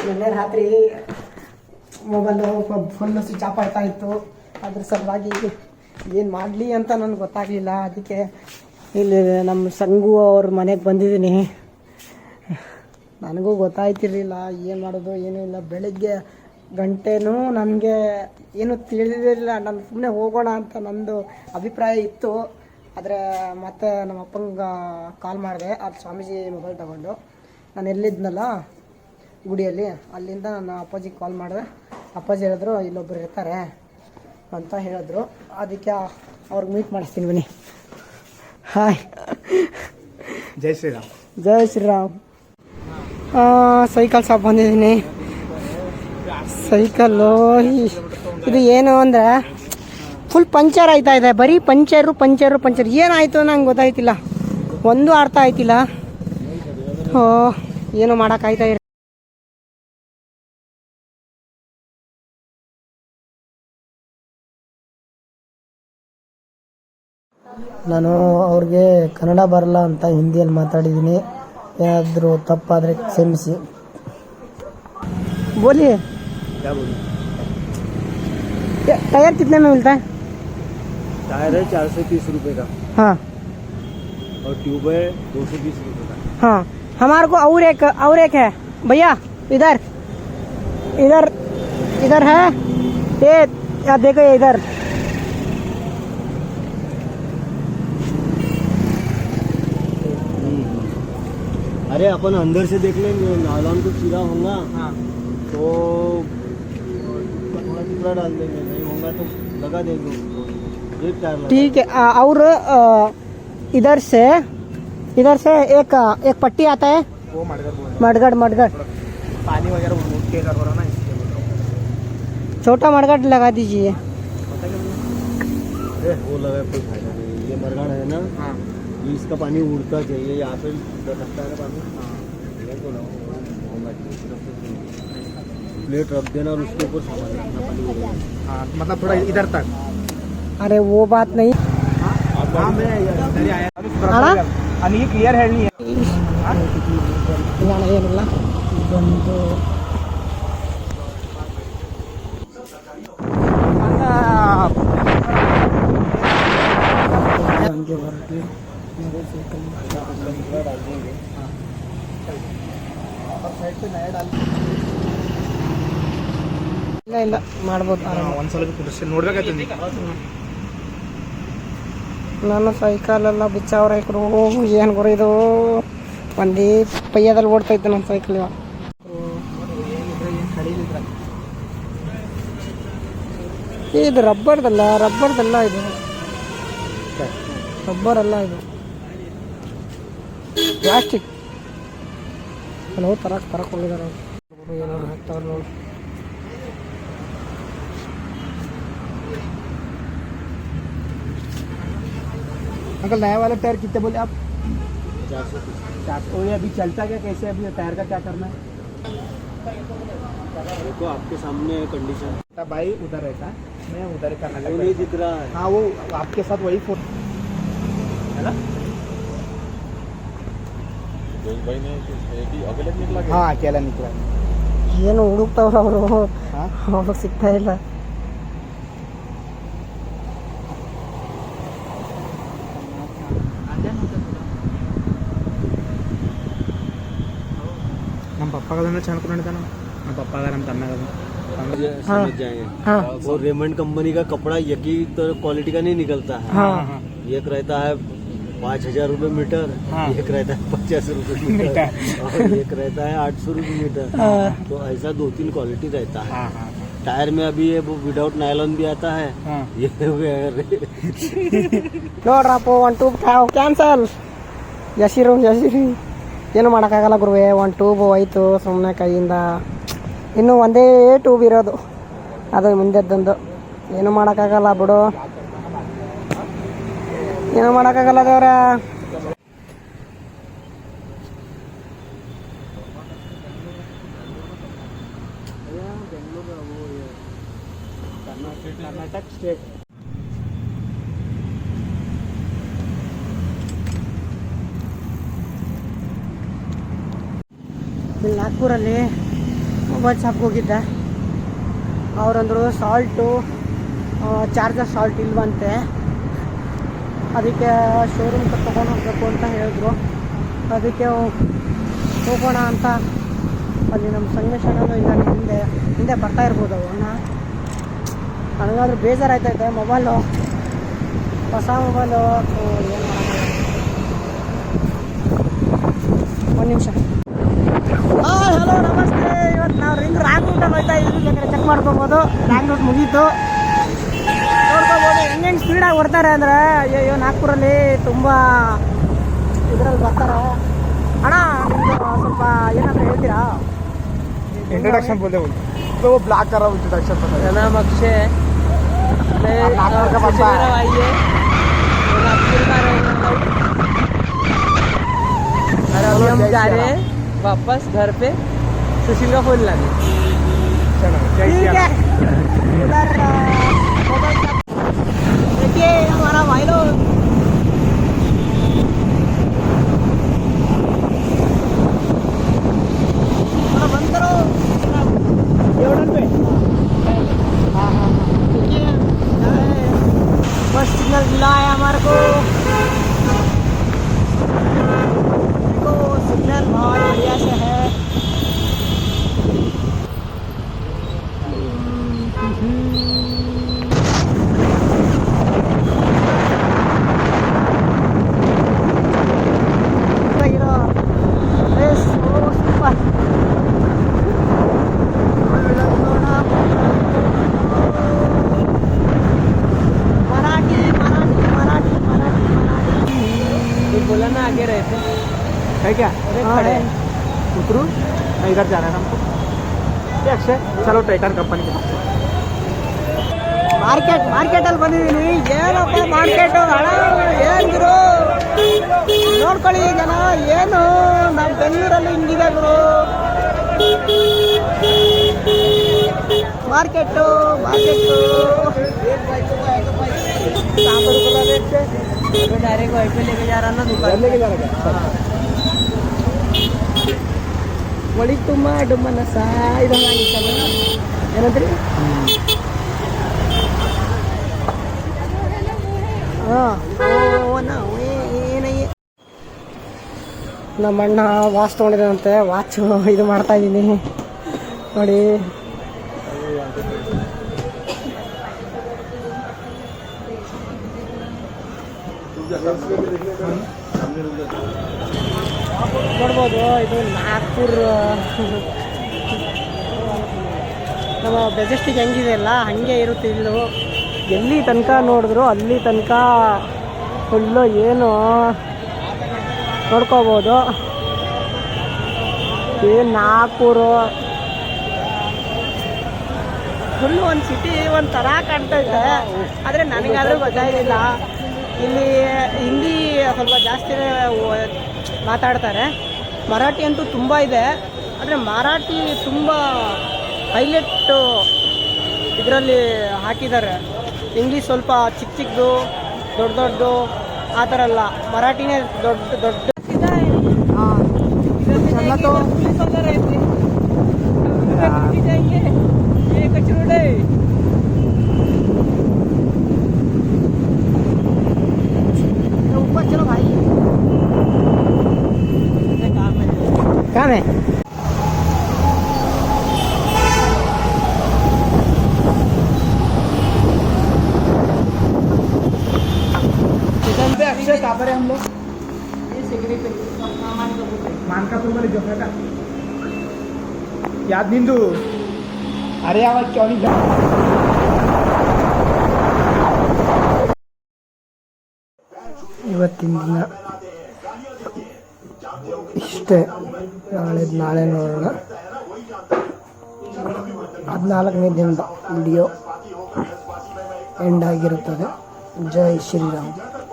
ನಿನ್ನೆ ರಾತ್ರಿ mobile full switch off ಆಗ್ತಾ ಇತ್ತು. ಅದ್ರ ಸಲುವಾಗಿ ಏನು ಮಾಡಲಿ ಅಂತ ನನಗೆ ಗೊತ್ತಾಗಲಿಲ್ಲ. ಅದಕ್ಕೆ ಇಲ್ಲಿ ನಮ್ಮ ಸಂಗು ಅವ್ರ ಮನೆಗೆ ಬಂದಿದ್ದೀನಿ. ನನಗೂ ಗೊತ್ತಾಯ್ತಿರ್ಲಿಲ್ಲ ಏನು ಮಾಡೋದು ಏನೂ ಇಲ್ಲ. ಬೆಳಗ್ಗೆ ಗಂಟೆನೂ ನನಗೆ ಏನು ತಿಳಿದಿರಲಿಲ್ಲ. ನಾನು ಸುಮ್ಮನೆ ಹೋಗೋಣ ಅಂತ ನಂದು ಅಭಿಪ್ರಾಯ ಇತ್ತು. ಆದರೆ ಮತ್ತೆ ನಮ್ಮ ಅಪ್ಪಂಗೆ ಕಾಲ್ ಮಾಡಿದೆ. ಅದು ಸ್ವಾಮೀಜಿ ಮೊಬೈಲ್ ತಗೊಂಡು ನಾನು ಎಲ್ಲಿದ್ನಲ್ಲ ಗುಡಿಯಲ್ಲಿ, ಅಲ್ಲಿಂದ ನನ್ನ ಅಪ್ಪಾಜಿಗೆ ಕಾಲ್ ಮಾಡಿದೆ. ಅಪ್ಪಾಜಿ ಹೇಳಿದ್ರು ಇಲ್ಲೊಬ್ಬರು ಇರ್ತಾರೆ ಅಂತ ಹೇಳಿದ್ರು. ಅದಕ್ಕೆ ಅವ್ರಿಗೆ ಮೀಟ್ ಮಾಡಿಸ್ತೀನಿ ಬನ್ನಿ. ಹಾಯ್, ಜೈ ಶ್ರೀರಾಮ್. ಜೈ ಶ್ರೀರಾಮ್. ಸೈಕಲ್ ಶಾಪ್ ಬಂದಿದ್ದೀನಿ. ಸೈಕಲ್ಲು ಇದು ಏನು ಅಂದರೆ ಫುಲ್ ಪಂಚರ್ ಆಯ್ತಾ ಇದೆ. ಬರೀ ಪಂಚರು ಏನಾಯಿತು ನಂಗೆ ಗೊತ್ತಾಯ್ತಿಲ್ಲ. ಒಂದು ಅರ್ಥ ಆಯ್ತಿಲ್ಲ. ಏನು ಮಾಡೋಕ್ಕಾಯ್ತಾ ಇರ. ನಾನು ಅವ್ರಿಗೆ ಕನ್ನಡ ಬರಲ್ಲ ಅಂತ ಹಿಂದಿಯಲ್ಲಿ ಮಾತಾಡಿದ್ದೀನಿ. ಏನಾದರೂ ತಪ್ಪಾದರೆ ಕ್ಷಮಿಸಿ. बोलिए क्या बोलूं? टायर कितने में मिलता है? टायर है 430 रुपए का। हाँ, और ट्यूब है 220 रुपए का। हाँ, हमारे को और एक है भैया। इधर इधर इधर है ये, देखो ये इधर। अरे अपन अंदर से देख लेंगे, नायलॉन को चीरा होगा। हाँ। तो थोड़ा टुकड़ा डाल देंगे, नहीं होगा तो लगा देंगे। ठीक है। और इधर से एक पट्टी आता है, वो मडगढ़ पानी वगैरह उठ के कर रहा ना, इसलिए बोल रहा हूं। छोटा मडगढ़ लगा दीजिए। अरे वो लगा कोई फायदा नहीं। ये मरगाड़ है ना, हाँ, इसका पानी उड़ता चाहिए। यहाँ पे रखता है ना पानी। हाँ, ये तो ना प्लेट रख देना और उसके ऊपर सामान रखना, पानी उड़ेगा। हाँ, मतलब थोड़ा इधर तक। अरे वो बात नहीं। हाँ, मैं इधर ही आया ये क्लियर है नहीं है। ಏನಿಲ್ಲ ಇದೊಂದು ಹಂಗೆ ಹೊರಟಿ ಇಲ್ಲ ಮಾಡ್ಬೋದು. ಒಂದ್ಸಲ ನೋಡ್ಬೇಕಾಯ್ತು. ನನ್ನ ಸೈಕಲೆಲ್ಲ ಬಿಚ್ಚಾವ್ರ ಇಕ್ರು. ಏನು ಗುರು ಇದು, ಒಂದೇ ಪಯ್ಯದಲ್ಲಿ ಓಡ್ತೈತೆ ನನ್ನ ಸೈಕಲ್. ಇವಾಗ ಇದು ರಬ್ಬರ್ದಲ್ಲ ಇದು ರಬ್ಬರ್ ಅಲ್ಲ, ಇದು ಪ್ಲಾಸ್ಟಿಕ್. ಅಲ್ಲಿ ಹೋಗಿ ತರಕ್ಕೆ ಹೋಗಿದ್ದಾರೆ. ಏನಾದ್ರು ಹಾಕ್ತಾವ್ರು ನೋಡಿ. अंकल नया वाला टायर कितने बोले आप? 400। ये अभी चलता क्या, कैसे अभी टायर का क्या करना है? देखो आपके सामने कंडीशन। भाई उधर रहता है, मैं उधर करना लगा। नहीं दिख रहा है। हाँ, वो आपके साथ वही फोटो है ना। भाई ने अकेले निकला? हाँ, अकेला निकला। ಏನು ಹುಡುಕ್ತಾವ್ರ ಅವರು, ಅವ್ರಿಗೆ ಸಿಗ್ತಾ ಇಲ್ಲ. ನಮ್ಮ ಪಪ್ಪಾಗದನ್ನ ಚೆನ್ನಾಗಿ ಕೊಂಡಿದ್ದಾನ. ನಮ್ಮ ಪಪ್ಪಾಗ ನಮ್ಮ ತಮ್ಮಗ समझ जाएंगे। हाँ। वो रेमंड कंपनी का कपड़ा यकी तो क्वालिटी का नहीं निकलता है। हाँ। एक रहता है 5000 रुपये मीटर। हाँ। एक रहता है 50 रुपये मीटर और एक रहता है 800 रुपये मीटर। हाँ। तो ऐसा 2-3 क्वालिटी रहता है। हाँ। टायर में अभी ये विदाउट नायलॉन भी आता है। हाँ। ये ನೋಡ್ರಪ್ಪ, 1 ಟ್ಯೂಬ್ ಕ್ಯಾನ್ಸಲ್. ಯಶಿರು ಏನು ಮಾಡೋಕ್ಕಾಗಲ್ಲ ಗುರುವೆ. 1 ಟ್ಯೂಬ್ ಹೋಯ್ತು ಸುಮ್ಮನೆ ಕೈಯಿಂದ. ಇನ್ನೂ ಒಂದೇ ಟ್ಯೂಬ್ ಇರೋದು, ಅದು ಮುಂದೆದ್ದೊಂದು. ಏನು ಮಾಡೋಕ್ಕಾಗಲ್ಲ ಬಿಡು, ಏನು ಮಾಡೋಕ್ಕಾಗಲ್ಲ ದೇವ್ರ. कर्नाटक स्टेट। ಇಲ್ಲಿ ನಾಗ್ಪುರಲ್ಲಿ ಮೊಬೈಲ್ ಶಾಪ್ಗೆ ಹೋಗಿದ್ದೆ. ಅವರಂದರು ಸಾಲ್ಟು ಚಾರ್ಜರ್ ಸಾಲ್ಟ್ ಇಲ್ವಂತೆ, ಅದಕ್ಕೆ ಶೋರೂಮ್ಗೆ ತೊಗೊಂಡು ಹೋಗ್ಬೇಕು ಅಂತ ಹೇಳಿದ್ರು. ಅದಕ್ಕೆ ಹೋಗೋಣ ಅಂತ ಅಲ್ಲಿ ನಮ್ಮ ಸಂಗಮೇಶ್ ಅಣ್ಣನೂ ಇಲ್ಲ, ಹಿಂದೆ ಬರ್ತಾ ಇರ್ಬೋದು ಅವು ಅಣ್ಣ. ನನಗಾದ್ರೂ ಬೇಜಾರಾಯ್ತೈತೆ. ಮೊಬೈಲು ಹೊಸ ಮೊಬೈಲು ಏನು ಮಾಡೋದು. ಒಂದು ನಿಮಿಷ. ಹಲೋ ನಮಸ್ತೆ. ಇವತ್ತು ನಾವು ರಾಂಗ್ ರೂಟಲ್ಲಿ ಹೋಗ್ತಾ ಇದ್ವಿ, ಬೇಕಾದ್ರೆ ಚೆಕ್ ಮಾಡ್ಕೊಬೋದು. ರಾಂಗ್ ರೂಟ್ ಮುಗೀತು, ನೋಡ್ಕೋಬೋದು. ಹೆಂಗೆ ಸ್ಪೀಡಾಗಿ ಬರ್ತಾರೆ ಅಂದರೆ ಅಯ್ಯೋ ನಾಗ್ಪುರಲ್ಲಿ ತುಂಬ ಇದರಲ್ಲಿ ಬರ್ತಾರೆ. ಅಣ್ಣ ನಿಮ್ಮದು ಸ್ವಲ್ಪ ಏನಾದರೂ ಹೇಳ್ತೀರಾ? इंट्रोडक्शन बोलते बोलते तो वो ब्लॉक कर रहा हूँ इंट्रोडक्शन पता है नाम अक्षय है, मैं नागपुर का बंदा है। भाई है, नागपुर का रहेगा। और अभी हम जा रहे हैं वापस घर पे सुशील का फोन लाने। चलो ठीक है। उधर देखिए हमारा भाई लोग बंद करो एवढं पे. हाँ हाँ देखिए बस सिग्नल मिला है हमारे को. देखो सिग्नल बहुत बढ़िया से है. बोला ना आगे रहे थे है क्या खड़े हैं. उतरू मैं इधर जा रहा है हमको ये अक्षय चलो टाइटन कंपनी के पास. ಮಾರ್ಕೆಟಲ್ಲಿ ಬಂದಿದ್ದೀನಿ. ಏನಪ್ಪ ಮಾರ್ಕೆಟು ಹಣ ಏನಿದ್ರು ನೋಡ್ಕೊಳ್ಳಿ ಜನ. ಏನು ನಮ್ಮ ಬೆಂಗಳೂರಲ್ಲಿ ಹಿಂಗಿದೆ ಗುರು ಮಾರ್ಕೆಟು. डायरेक्ट वहीं पे लेके जा रहा ना दुकान लेके जा रहा है ಒಳಿ ತುಂಬ ಡುಮ್ಮನ ಇದಂಗೆ ಏನಂದ್ರಿ? ನಮ್ಮ ಅಣ್ಣ ವಾಚ್ ತೊಗೊಂಡಿದ್ದಾನಂತೆ. ವಾಚು ಇದು ಮಾಡ್ತಾ ಇದ್ದೀನಿ ನೋಡಿ. ನೋಡ್ಬೋದು ಇದು ನಾಗ್ಪುರ್ ನಮ್ಮ ಬೆಜೆಸ್ಟಿಕ್ ಹೆಂಗಿದೆ ಅಲ್ಲ ಹಾಗೆ ಇರುತ್ತೆ. ಇಲ್ಲು ಎಲ್ಲಿ ತನಕ ನೋಡಿದ್ರು ಅಲ್ಲಿ ತನಕ ಫುಲ್ಲು ಏನು ನೋಡ್ಕೋಬೋದು. ಏನು ನಾಗ್ಪುರು ಫುಲ್ಲು ಒಂದು ಸಿಟಿ ಒಂದು ಥರ ಕಾಣ್ತೈತೆ. ಆದರೆ ನನಗಾದರೂ ಗೊತ್ತಾಯಿಲ್ಲ. ಇಲ್ಲಿ ಹಿಂದಿ ಸ್ವಲ್ಪ ಜಾಸ್ತಿನೇ ಮಾತಾಡ್ತಾರೆ. ಮರಾಠಿ ಅಂತೂ ತುಂಬ ಇದೆ, ಆದರೆ ಮರಾಠಿ ತುಂಬ ಹೈಲೈಟು ಇದರಲ್ಲಿ ಹಾಕಿದ್ದಾರೆ. ಇಂಗ್ಲೀಷ್ ಸ್ವಲ್ಪ ಚಿಕ್ಕದು ದೊಡ್ಡದು ಆ ಥರ ಅಲ್ಲ, ಮರಾಠಿನೇ ದೊಡ್ಡ. ಹಾಂ ऊपर चलो भाई. काम है. अक्षय कहाँ पर है हम लोग? मानकापूर मध्ये जो है का याद निंदू. अरे आवाज क्यों नहीं जा. ಇವತ್ತಿನ ದಿನ ಇಷ್ಟೇ. ನಾಳೆ ನೋಡೋಣ. 14ನೇ ದಿನದ ವಿಡಿಯೋ ಎಂಡ್ ಆಗಿರುತ್ತದೆ. ಜೈ ಶ್ರೀರಾಮ್.